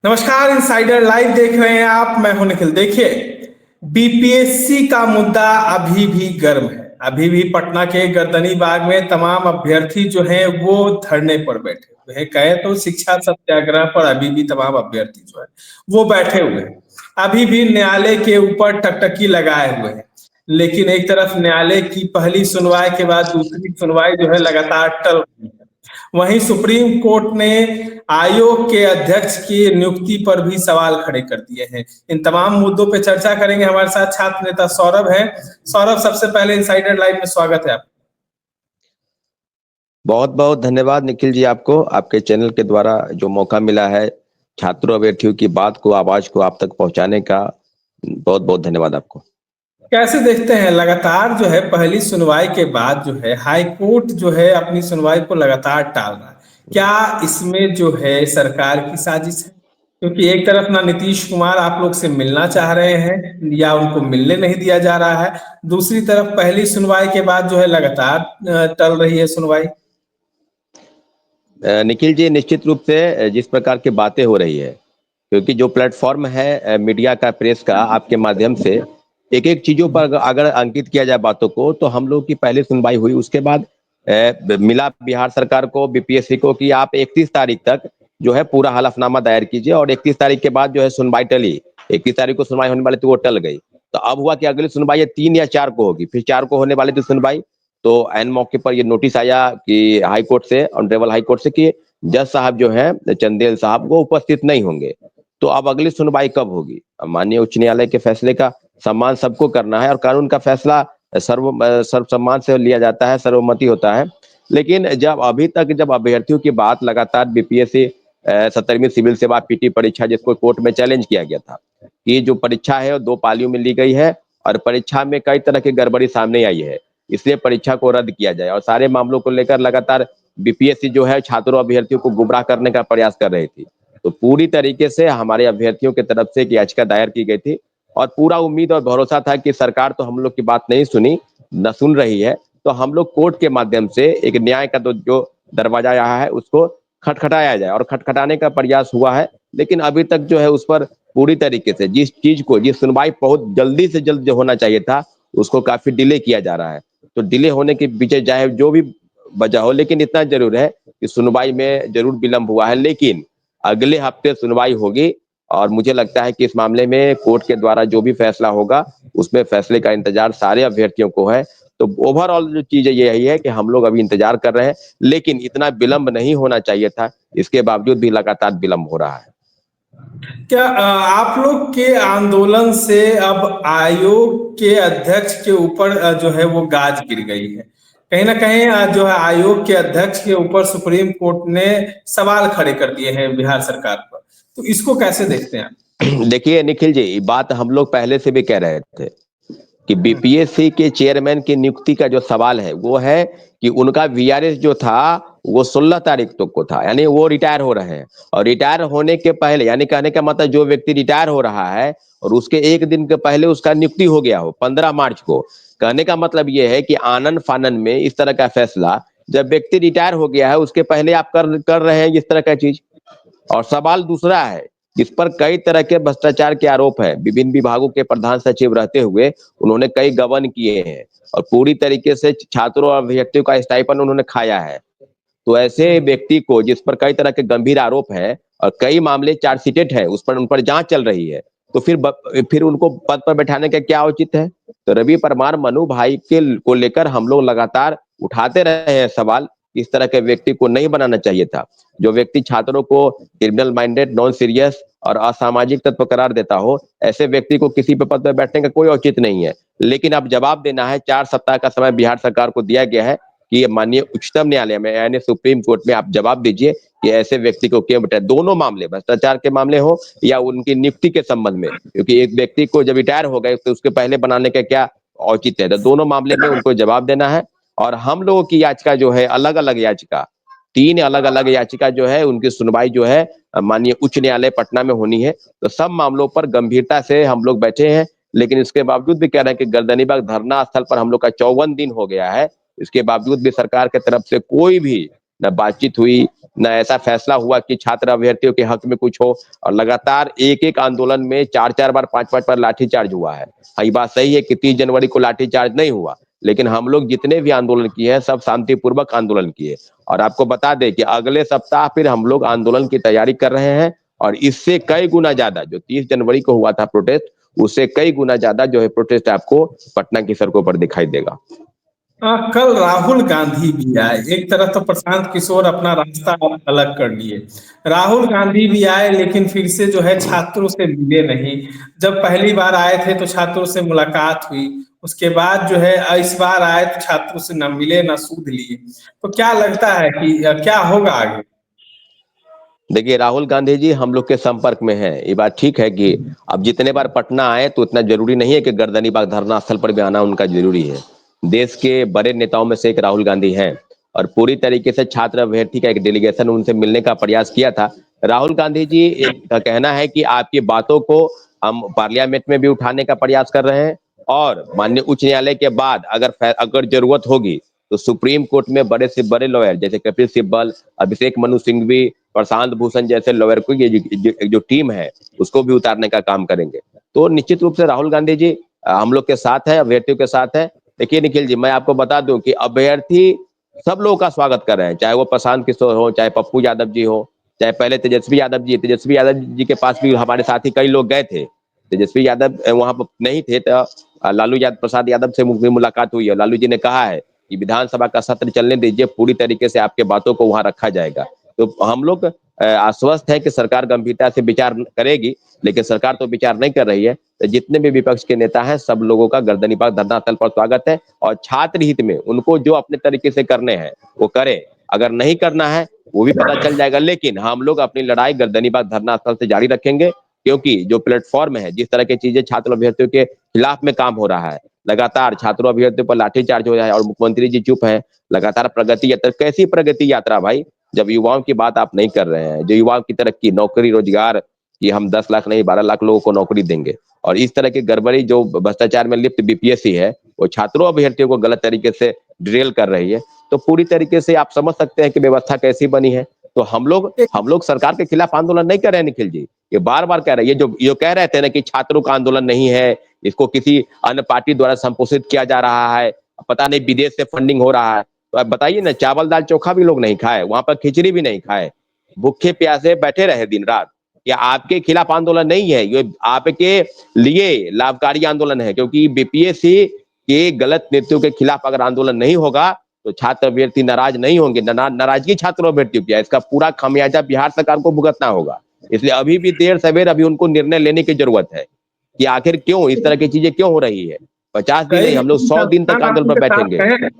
नमस्कार, insider live देख रहे हैं आप। मैं हूं निखिल। देखिए, बीपीएससी का मुद्दा अभी भी गर्म है। अभी भी पटना के गर्दनी बाग में तमाम अभ्यर्थी जो हैं वो धरने पर बैठे हुए हैं। कहे तो शिक्षा सत्याग्रह पर अभी भी तमाम अभ्यर्थी जो है वो बैठे हुए हैं। अभी भी न्यायालय के ऊपर टकटकी लगाए हुए हैं। लेकिन एक तरफ न्यायालय की पहली सुनवाई के बाद दूसरी सुनवाई जो है लगातार टल रही है। वहीं सुप्रीम कोर्ट ने आयोग के अध्यक्ष की नियुक्ति पर भी सवाल खड़े कर दिए हैं। इन तमाम मुद्दों पे चर्चा करेंगे। हमारे साथ छात्र नेता सौरभ है। सौरभ, सबसे पहले इनसाइडर लाइव में स्वागत है आप। बहुत बहुत धन्यवाद निखिल जी, आपको आपके चैनल के द्वारा जो मौका मिला है छात्रों अभ्यर्थियों की बात को, आवाज को आप तक पहुंचाने का, बहुत बहुत धन्यवाद आपको। कैसे देखते हैं, लगातार जो है पहली सुनवाई के बाद जो है हाई कोर्ट जो है अपनी सुनवाई को लगातार टाल रहा है। क्या इसमें जो है सरकार की साजिश है? क्योंकि एक तरफ ना नीतीश कुमार आप लोग से मिलना चाह रहे हैं या उनको मिलने नहीं दिया जा रहा है, दूसरी तरफ पहली सुनवाई के बाद जो है लगातार टल रही है सुनवाई। निखिल जी, निश्चित रूप से जिस प्रकार की बातें हो रही है, क्योंकि जो प्लेटफॉर्म है मीडिया का, प्रेस का, आपके माध्यम से एक एक चीजों पर अगर अंकित किया जाए बातों को, तो हम लोग की पहली सुनवाई हुई, उसके बाद मिला बिहार सरकार को, बीपीएससी को, कि आप 31 तारीख तक जो है पूरा हलफनामा दायर कीजिए, और 31 तारीख के बाद जो है सुनवाई टली। 31 तारीख को सुनवाई होने वाली थी, वो टल गई। तो अब हुआ कि अगली सुनवाई 3 या 4 को होगी, फिर 4 को होने वाली थी सुनवाई। तो एन मौके पर ये नोटिस आया कि हाई कोर्ट से, ऑनरेबल हाई कोर्ट से, कि जज साहब जो है चंदेल साहब वो उपस्थित नहीं होंगे। तो अब अगली सुनवाई कब होगी? माननीय उच्च न्यायालय के फैसले का सम्मान सबको करना है, और कानून का फैसला सर्व सम्मान से लिया जाता है, सर्वमति होता है। लेकिन जब अभी तक जब अभ्यर्थियों की बात लगातार बीपीएससी 17वीं सिविल सेवा पीटी परीक्षा, जिसको कोर्ट में चैलेंज किया गया था कि जो परीक्षा है वो 2 पालियों में ली गई है, और परीक्षा में कई तरह की गड़बड़ी सामने आई है, इसलिए परीक्षा को रद्द किया जाए, और सारे मामलों को लेकर लगातार बीपीएससी जो है छात्रों अभ्यर्थियों को गुमराह करने का प्रयास कर रही थी। तो पूरी तरीके से हमारे अभ्यर्थियों की तरफ से एक याचिका दायर की गई थी, और पूरा उम्मीद और भरोसा था कि सरकार तो हम लोग की बात नहीं सुनी, न सुन रही है, तो हम लोग कोर्ट के माध्यम से एक न्याय का जो दरवाजा यहाँ है उसको खटखटाया जाए, और खटखटाने का प्रयास हुआ है। लेकिन अभी तक जो है उस पर पूरी तरीके से जिस चीज को, जिस सुनवाई बहुत जल्दी से जल्द जो होना चाहिए था, उसको काफी डिले किया जा रहा है। तो डिले होने के पीछे चाहे जो भी वजह हो, लेकिन इतना जरूर है कि सुनवाई में जरूर विलंब हुआ है, लेकिन अगले हफ्ते सुनवाई होगी, और मुझे लगता है कि इस मामले में कोर्ट के द्वारा जो भी फैसला होगा उसमें फैसले का इंतजार सारे अभ्यर्थियों को है। तो ओवरऑल जो चीज यही है कि हम लोग अभी इंतजार कर रहे हैं, लेकिन इतना विलंब नहीं होना चाहिए था, इसके बावजूद भी लगातार विलंब हो रहा है। क्या आप लोग के आंदोलन से अब आयोग के अध्यक्ष के ऊपर जो है वो गाज गिर गई है? कहीं ना कहीं जो है आयोग के अध्यक्ष के ऊपर सुप्रीम कोर्ट ने सवाल खड़े कर दिए हैं बिहार सरकार पर। तो इसको कैसे देखते हैं आप? देखिए निखिल जी, बात हम लोग पहले से भी कह रहे थे कि बीपीएससी के चेयरमैन की नियुक्ति का जो सवाल है वो है कि उनका वीआरएस जो था वो 16 तारीख तक को था, यानी वो रिटायर हो रहे हैं, और रिटायर होने के पहले, यानी कहने का मतलब जो व्यक्ति रिटायर हो रहा है और उसके एक दिन के पहले उसका नियुक्ति हो गया हो 15 मार्च को, कहने का मतलब ये है कि आनन फानन में इस तरह का फैसला, जब व्यक्ति रिटायर हो गया है उसके पहले आप कर रहे हैं इस तरह का चीज। और सवाल दूसरा है, जिस पर कई तरह के भ्रष्टाचार के आरोप है, विभिन्न विभागों के प्रधान सचिव रहते हुए उन्होंने कई गबन किए हैं, और पूरी तरीके से छात्रों और अभ्यर्थियों का स्टाइपेंड उन्होंने खाया है। तो ऐसे व्यक्ति को, जिस पर कई तरह के गंभीर आरोप है और कई मामले चार्जशीटेड है, उन पर जांच चल रही है, तो फिर उनको पद पर बैठाने का क्या औचित्य है? तो रवि परमार मनु भाई के को लेकर हम लोग लगातार उठाते रहे हैं सवाल। इस तरह के व्यक्ति को नहीं बनाना चाहिए था। जो व्यक्ति छात्रों को क्रिमिनल माइंडेड, नॉन सीरियस और असामाजिक तत्व करार देता हो, ऐसे व्यक्ति को किसी पे पद पर बैठने का कोई औचित्य नहीं है। लेकिन अब जवाब देना है, 4 सप्ताह का समय बिहार सरकार को दिया गया है कि माननीय उच्चतम न्यायालय में, यानी सुप्रीम कोर्ट में आप जवाब दीजिए कि ऐसे व्यक्ति को क्यों बैठाया। दोनों मामले, भ्रष्टाचार के मामले हो या उनकी नियुक्ति के संबंध में, क्योंकि एक व्यक्ति को जब रिटायर हो गए तो उसके पहले बनाने का क्या औचित्य है? तो दोनों मामले में उनको जवाब देना है। और हम लोगों की याचिका जो है, अलग अलग याचिका, 3 अलग अलग याचिका जो है, उनकी सुनवाई जो है माननीय उच्च न्यायालय पटना में होनी है। तो सब मामलों पर गंभीरता से हम लोग बैठे हैं, लेकिन इसके बावजूद भी कह रहे हैं कि गर्दनीबाग धरना स्थल पर हम लोग का 54 दिन हो गया है, इसके बावजूद भी सरकार की तरफ से कोई भी न बातचीत हुई, न ऐसा फैसला हुआ कि छात्र अभ्यर्थियों के हक में कुछ हो, और लगातार एक-एक आंदोलन में 4-4 बार 5-5 बार लाठीचार्ज हुआ है। हाँ, ये बात सही है कि 30 जनवरी को लाठीचार्ज नहीं हुआ, लेकिन हम लोग जितने भी आंदोलन किए हैं सब शांतिपूर्वक आंदोलन किए। और आपको बता दें कि अगले सप्ताह फिर हम लोग आंदोलन की तैयारी कर रहे हैं, और इससे कई गुना ज्यादा जो 30 जनवरी को हुआ था प्रोटेस्ट, उससे कई गुना ज्यादा जो है प्रोटेस्ट आपको पटना की सड़कों पर दिखाई देगा। कल राहुल गांधी भी आए। एक तरफ तो प्रशांत किशोर अपना रास्ता अलग कर लिए, राहुल गांधी भी आए, लेकिन फिर से जो है छात्रों से मिले नहीं। जब पहली बार आए थे तो छात्रों से मुलाकात हुई, उसके बाद जो है इस बार आए तो छात्रों से न मिले न सूद लिए। तो क्या लगता है कि क्या होगा आगे? देखिए, राहुल गांधी जी हम लोग के संपर्क में हैं। ये बात ठीक है कि अब जितने बार पटना आए तो इतना जरूरी नहीं है कि गर्दनीबाग धरना स्थल पर भी आना उनका जरूरी है। देश के बड़े नेताओं में से एक राहुल गांधी हैं, और पूरी तरीके से छात्र अभ्यर्थी का एक डेलीगेशन उनसे मिलने का प्रयास किया था। राहुल गांधी जी का कहना है कि आपकी बातों को हम पार्लियामेंट में भी उठाने का प्रयास कर रहे हैं, और माननीय उच्च न्यायालय के बाद अगर जरूरत होगी तो सुप्रीम कोर्ट में बड़े से बड़े लॉयर जैसे कपिल सिब्बल, अभिषेक मनु सिंघवी, प्रशांत भूषण जैसे लॉयर को ये जो टीम है उसको भी उतारने का काम करेंगे। तो निश्चित रूप से राहुल गांधी जी हम लोग के साथ है, अभ्यर्थियों के साथ है। देखिए निखिल जी, मैं आपको बता दूं कि अभ्यर्थी सब लोगों का स्वागत कर रहे हैं, चाहे वो प्रशांत किशोर हो, चाहे पप्पू यादव जी हो, चाहे पहले तेजस्वी यादव जी। तेजस्वी यादव जी के पास भी हमारे साथी कई लोग गए थे। तेजस्वी यादव वहां पर नहीं थे तो लालू यादव प्रसाद यादव से मुलाकात हुई है। लालू जी ने कहा है कि विधानसभा का सत्र चलने दीजिए, पूरी तरीके से आपके बातों को वहां रखा जाएगा। तो हम लोग आश्वस्त है कि सरकार गंभीरता से विचार करेगी, लेकिन सरकार तो विचार नहीं कर रही है। तो जितने भी विपक्ष के नेता हैं सब लोगों का गर्दनीबाग धरना स्थल पर स्वागत है, और छात्र हित में उनको जो अपने तरीके से करने हैं वो करें, अगर नहीं करना है वो भी पता चल जाएगा। लेकिन हम लोग अपनी लड़ाई गर्दनीबाग धरना स्थल से जारी रखेंगे, क्योंकि जो प्लेटफॉर्म है, जिस तरह की चीजें छात्र अभ्यर्थियों के खिलाफ में काम हो रहा है, लगातार छात्रों अभ्यर्थियों पर लाठीचार्ज हो रहा है और मुख्यमंत्री जी चुप है। लगातार प्रगति यात्रा, कैसी प्रगति यात्रा भाई, जब युवाओं की बात आप नहीं कर रहे हैं, जो युवाओं की तरक्की, नौकरी, रोजगार, कि हम 10 लाख नहीं 12 लाख लोगों को नौकरी देंगे, और इस तरह की गड़बड़ी जो भ्रष्टाचार में लिप्त बीपीएससी है वो छात्रों अभ्यर्थियों को गलत तरीके से ड्रिल कर रही है, तो पूरी तरीके से आप समझ सकते हैं कि व्यवस्था कैसी बनी है। तो हम लोग सरकार के खिलाफ आंदोलन नहीं कर रहे हैं निखिल जी, ये बार बार कह रहे हैं। ये जो कह रहे थे ना कि छात्रों का आंदोलन नहीं है, इसको किसी अन्य पार्टी द्वारा संपोषित किया जा रहा है, पता नहीं विदेश से फंडिंग हो रहा है, तो आप बताइए ना, चावल दाल चोखा भी लोग नहीं खाए, वहां पर खिचड़ी भी नहीं खाए, भूखे प्यासे बैठे रहे दिन रात। या आपके खिलाफ आंदोलन नहीं है, ये आपके लिए लाभकारी आंदोलन है, क्योंकि बीपीएससी के गलत नीतियों के खिलाफ अगर आंदोलन नहीं होगा तो छात्र अभ्यर्थी नाराज नहीं होंगे। नाराजगी छात्र अभ्यर्थियों की है, इसका पूरा खामियाजा बिहार सरकार को भुगतना होगा। इसलिए अभी भी देर सवेर अभी उनको निर्णय लेने की जरूरत है कि आखिर क्यों इस तरह की चीजें क्यों हो रही है। 50 दिन नहीं, कई हम लोग 100 दिन तक संस्थान आप आंदोलन लोग पर के साथ बैठेंगे। हैं,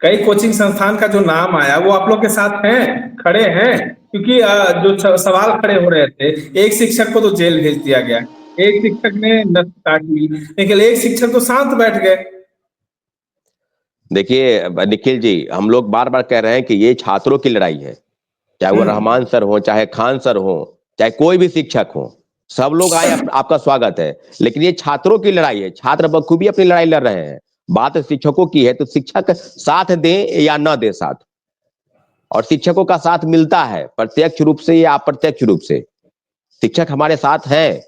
कई कोचिंग संस्थान का जो नाम आया वो आप लोग के साथ हैं, खड़े हैं? क्योंकि जो सवाल खड़े हो रहे थे, एक शिक्षक को तो जेल भेज दिया गया, एक शिक्षक ने नस काट ली, लेकिन एक शिक्षक तो शांत बैठ गए। देखिए निखिल जी, हम लोग बार बार कह रहे हैं कि ये छात्रों की लड़ाई है, चाहे वो हम्म। रहमान सर हो, चाहे खान सर हो, चाहे कोई भी शिक्षक हो, सब लोग आए, आपका स्वागत है। लेकिन ये छात्रों की लड़ाई है, छात्र बखूबी अपनी लड़ाई लड़ रहे हैं। बात शिक्षकों की है तो शिक्षक साथ दे या न दे साथ, और शिक्षकों का साथ मिलता है प्रत्यक्ष रूप से या अप्रत्यक्ष रूप से। शिक्षक हमारे साथ है।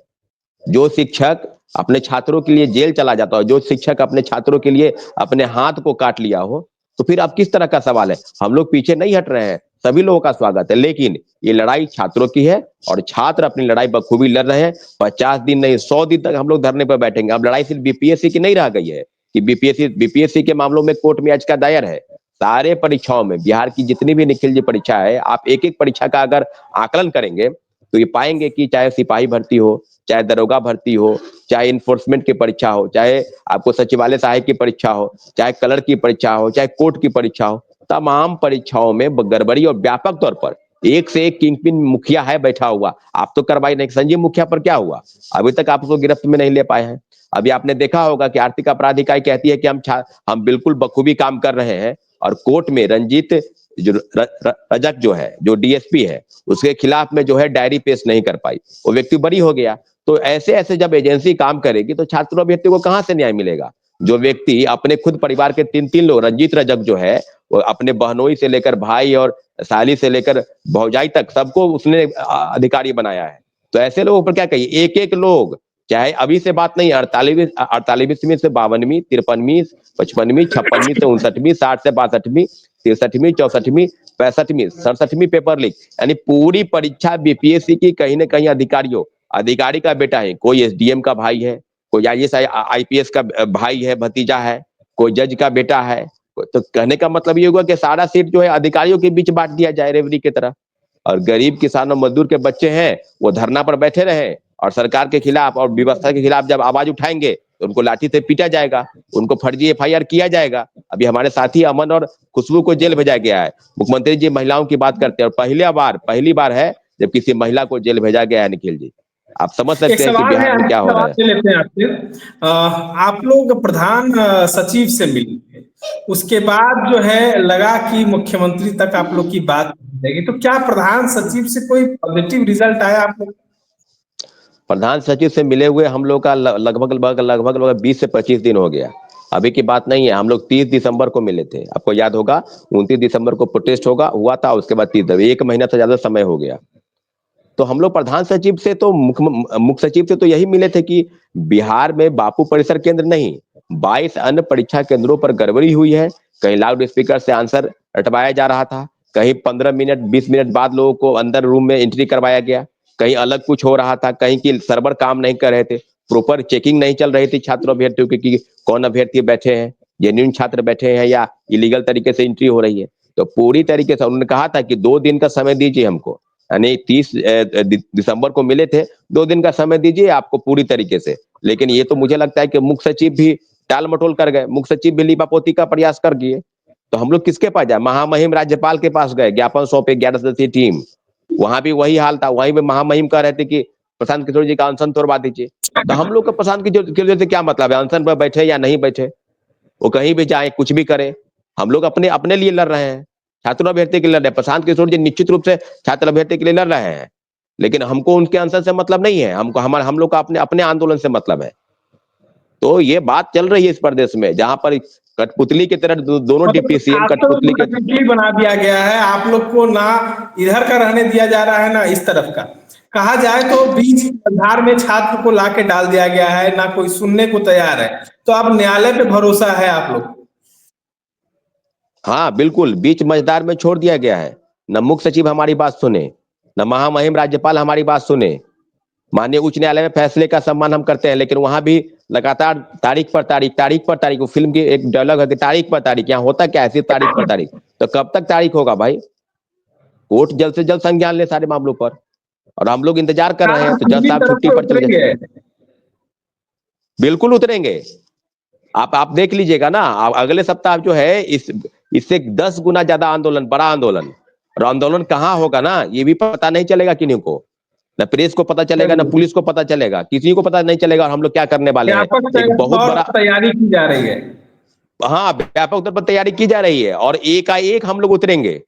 जो शिक्षक अपने छात्रों के लिए जेल चला जाता हो, जो शिक्षक अपने छात्रों के लिए अपने हाथ को काट लिया हो, तो फिर अब किस तरह का सवाल है। हम लोग पीछे नहीं हट रहे हैं, सभी लोगों का स्वागत है, लेकिन ये लड़ाई छात्रों की है और छात्र अपनी लड़ाई बखूबी लड़ रहे हैं। 50 दिन नहीं 100 दिन तक हम लोग धरने पर बैठेंगे। अब लड़ाई सिर्फ बीपीएससी की नहीं रह गई है कि बीपीएससी के मामलों में कोर्ट में याचिका दायर है। सारे परीक्षाओं में, बिहार की जितनी भी निखिल जी परीक्षा है, आप एक एक परीक्षा का अगर आकलन करेंगे तो ये पाएंगे कि चाहे सिपाही भर्ती हो, चाहे दरोगा भर्ती हो, चाहे इन्फोर्समेंट की परीक्षा हो, चाहे आपको सचिवालय सहायक की परीक्षा हो, चाहे कलर की परीक्षा हो, चाहे कोर्ट की परीक्षा हो, तमाम परीक्षाओं में गड़बड़ी और व्यापक तौर पर एक से एक किंगपिन मुखिया है बैठा हुआ। आप तो करवाई नहीं, संजीव मुखिया पर क्या हुआ, अभी तक आप उसको गिरफ्त में नहीं ले पाए हैं। अभी आपने देखा होगा कि आर्थिक अपराध इकाई कहती है कि हम बिल्कुल बखूबी काम कर रहे हैं, और कोर्ट में रंजीत जो रजक जो है, जो डीएसपी है, उसके खिलाफ में जो है डायरी पेश नहीं कर पाई, वो व्यक्ति बरी हो गया। तो ऐसे ऐसे जब एजेंसी काम करेगी तो छात्रों अभ्यर्थी को कहां से न्याय मिलेगा। जो व्यक्ति अपने खुद परिवार के 3-3 लोग, रंजीत रजक जो है वो अपने बहनोई से लेकर भाई और साली से लेकर भौजाई तक सबको उसने अधिकारी बनाया है। तो ऐसे लोगों पर क्या कहिए, एक-एक लोग, चाहे अभी से बात नहीं, 48वीं से 52वीं, 53वीं, 55वीं, 56वीं से 59वीं, 60 से 62वीं, 63वीं, 64वीं, 65वीं, 67वीं पेपर लीक, यानी पूरी परीक्षा बीपीएससी की कहीं ना कहीं अधिकारी का बेटा है, कोई एसडीएम का भाई है, कोई आईएएस आईपीएस का भाई है, भतीजा है, कोई जज का बेटा है। तो कहने का मतलब ये होगा कि सारा सीट जो है अधिकारियों के बीच बांट दिया जाए रेवड़ी की तरह, और गरीब किसान और मजदूर के बच्चे हैं वो धरना पर बैठे रहे और सरकार के खिलाफ और व्यवस्था के खिलाफ जब आवाज उठाएंगे तो उनको लाठी से पीटा जाएगा, उनको फर्जी एफआईआर किया जाएगा। अभी हमारे साथी अमन और खुशबू को जेल भेजा गया है। मुख्यमंत्री जी महिलाओं की बात करते हैं और पहली बार है जब किसी महिला को जेल भेजा गया है। निखिल जी, आप समझ एक सकते हैं कि सवाल है, बिहार में क्या हो रहा है। ले लेते हैं आपसे। आप लोग प्रधान सचिव से मिले थे, उसके बाद जो है लगा कि मुख्यमंत्री तक आप लोग की बात जाएगी, तो क्या प्रधान सचिव से कोई पॉजिटिव रिजल्ट आया आप लोग? प्रधान सचिव से मिले हुए हम लोग का लगभग 20 से 25 दिन हो गया। अभी की बात नहीं है, हम लोग 30 दिसंबर को मिले थे, आपको याद होगा। 29 दिसंबर को प्रोटेस्ट हुआ था, उसके बाद 30 एक महीना से ज्यादा समय हो गया। तो हम लोग प्रधान सचिव से तो मुख्य सचिव से तो यही मिले थे कि बिहार में बापू परिसर केंद्र नहीं, 22 अन्य परीक्षा केंद्रों पर गड़बड़ी हुई है। कहीं लाउड स्पीकर से आंसर रटवाया जा रहा था, कहीं 15 मिनट 20 मिनट बाद लोगों को अंदर रूम में एंट्री करवाया गया, कहीं अलग कुछ हो रहा था, कहीं की सर्वर काम नहीं कर रहे थे, प्रॉपर चेकिंग नहीं चल रही थी छात्रों अभ्यर्थियों की कि कौन अभ्यर्थी बैठे हैं, जेन्युइन छात्र बैठे हैं या इलीगल तरीके से एंट्री हो रही है। तो पूरी तरीके से उन्होंने कहा था कि 2 दिन का समय दीजिए हमको, यानी 30 दिसंबर को मिले थे, 2 दिन का समय दीजिए आपको पूरी तरीके से। लेकिन ये तो मुझे लगता है कि मुख्य सचिव भी टाल मटोल कर गए, मुख्य सचिव भी लीपापोती का प्रयास कर दिए। तो हम लोग किसके पास जाए, महामहिम राज्यपाल के पास गए, ज्ञापन सौंपे 11 सदस्यीय टीम, वहां भी वही हाल था, वहीं पे महामहिम कह रहे थे कि प्रशांत किशोर जी का अनशन तोड़वा दीजिए। तो हम लोग का प्रशांत किशोर से क्या मतलब है, अनशन पर बैठे या नहीं बैठे, वो कहीं भी जाए कुछ भी करे, हम लोग अपने अपने लिए लड़ रहे हैं, छात्र अभ्यर्थी के लिए लड़ रहे हैं। प्रशांत किशोर जी निश्चित रूप से छात्र अभ्यर्थी के लिए लड़ रहे हैं, लेकिन हमको उनके आंसर से मतलब नहीं है, हमको हम लोग का अपने अपने आंदोलन से मतलब है। तो ये बात चल रही है इस प्रदेश में, जहां पर कठपुतली की तरह दोनों डिप्टी सीएम कठपुतली के बना दिया गया है, आप लोग को ना इधर का रहने दिया जा रहा है ना इस तरफ का। कहा जाए तो बीच धार में छात्र को लाके डाल दिया गया है, ना कोई सुनने को तैयार है। तो अब न्यायालय पे भरोसा है आप लोग? हाँ बिल्कुल, बीच मझधार में छोड़ दिया गया है। न मुख्य सचिव हमारी बात सुने, न महामहिम राज्यपाल हमारी बात सुने। माननीय उच्च न्यायालय में फैसले का सम्मान हम करते हैं, लेकिन वहां भी लगातार तारीख पर तारीख, वो फिल्म की एक डायलॉग है कि तारीख पर तारीख, यहाँ होता क्या है, सिर्फ तारीख पर तारीख। तो कब तक तारीख होगा भाई? कोर्ट जल्द से जल्द संज्ञान ले सारे मामलों पर, और हम लोग इंतजार कर रहे हैं। तो जज साहब छुट्टी पर चले जाए, बिल्कुल उतरेंगे। आप देख लीजिएगा ना, अगले सप्ताह जो है इससे 10 गुना ज्यादा आंदोलन, बड़ा आंदोलन। और आंदोलन कहाँ होगा ना, ये भी पता नहीं चलेगा किन्हीं को, न प्रेस को पता चलेगा, न पुलिस को पता चलेगा, किसी को पता नहीं चलेगा। और हम लोग क्या करने वाले हैं, एक बहुत बड़ा तैयारी की जा रही है। हाँ, व्यापक तौर पर तैयारी की जा रही है, और एकाएक हम लोग उतरेंगे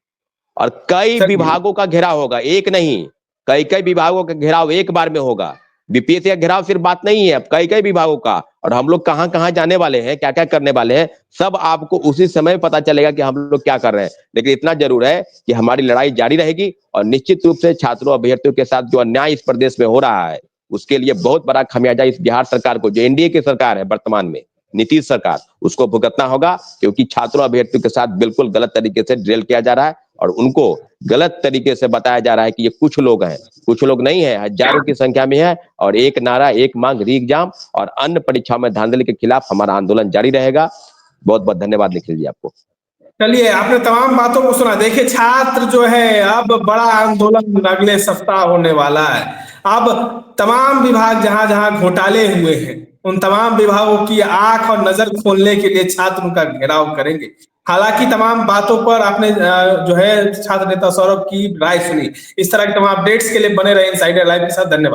और कई विभागों का घेराव होगा, एक नहीं कई विभागों का घेराव एक बार में होगा। बीपीएससी का घेराव सिर्फ बात नहीं है, अब कई विभागों का, और हम लोग कहां कहां जाने वाले हैं, क्या क्या करने वाले हैं, सब आपको उसी समय पता चलेगा कि हम लोग क्या कर रहे हैं। लेकिन इतना जरूर है कि हमारी लड़ाई जारी रहेगी, और निश्चित रूप से छात्रों अभ्यर्थियों के साथ जो अन्याय इस प्रदेश में हो रहा है, उसके लिए बहुत बड़ा खमियाजा इस बिहार सरकार को, जो एनडीए की सरकार है वर्तमान में, नीतीश सरकार, उसको भुगतना होगा। क्योंकि छात्रों अभ्यर्थियों के साथ बिल्कुल गलत तरीके से ड्रिल किया जा रहा है, और उनको गलत तरीके से बताया जा रहा है कि ये कुछ लोग हैं, कुछ लोग नहीं है, हजारों की संख्या में है। और एक नारा, एक मांग, री एग्जाम और अन्य परीक्षाओं में धांधली के खिलाफ हमारा आंदोलन जारी रहेगा। बहुत बहुत धन्यवाद निखिल जी आपको। चलिए, आपने तमाम बातों को सुना। देखिए, छात्र जो है, अब बड़ा आंदोलन अगले सप्ताह होने वाला है। अब तमाम विभाग जहां जहां घोटाले हुए हैं, उन तमाम विभागों की आंख और नजर खोलने के लिए छात्र उनका घेराव करेंगे। हालांकि तमाम बातों पर आपने जो है छात्र नेता सौरभ की राय सुनी। इस तरह के तमाम अपडेट्स के लिए बने रहे इनसाइडर लाइव के साथ। धन्यवाद।